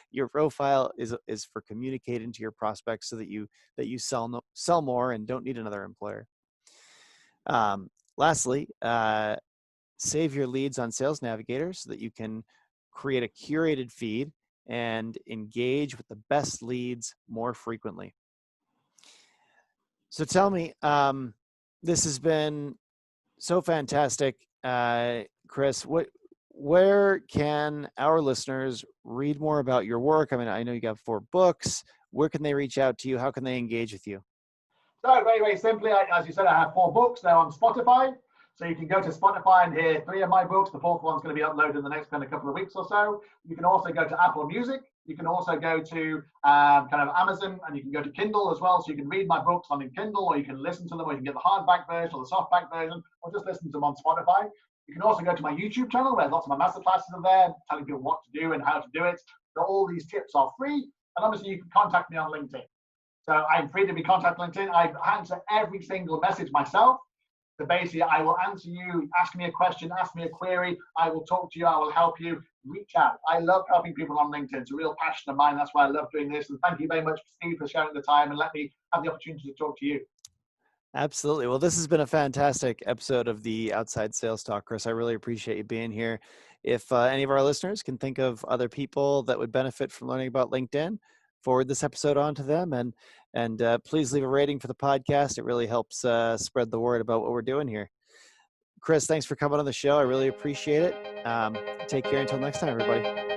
Your profile is for communicating to your prospects so that you sell more and don't need another employer. Lastly, save your leads on Sales Navigator so that you can create a curated feed and engage with the best leads more frequently. So tell me, this has been so fantastic, Chris. Where can our listeners read more about your work? I mean, I know you got 4 books. Where can they reach out to you? How can they engage with you? So very, very simply, as you said, I have 4 books. They're on Spotify. So you can go to Spotify and hear 3 of my books. The 4th one's going to be uploaded in the next couple of weeks or so. You can also go to Apple Music. You can also go to Amazon, and you can go to Kindle as well. So you can read my books on Kindle, or you can listen to them, or you can get the hardback version or the softback version, or just listen to them on Spotify. You can also go to my YouTube channel where lots of my masterclasses are there, telling people what to do and how to do it. So all these tips are free. And obviously you can contact me on LinkedIn. So I'm free to be contacted on LinkedIn. I answer every single message myself. So basically, I will answer you, ask me a question, ask me a query. I will talk to you. I will help you. Reach out. I love helping people on LinkedIn. It's a real passion of mine. That's why I love doing this. And thank you very much, Steve, for sharing the time and let me have the opportunity to talk to you. Absolutely. Well, this has been a fantastic episode of the Outside Sales Talk, Chris. I really appreciate you being here. if any of our listeners can think of other people that would benefit from learning about LinkedIn, forward this episode on to them, and please leave a rating for the podcast. It really helps spread the word about what we're doing here. Chris, thanks for coming on the show. I really appreciate it. Take care until next time, everybody.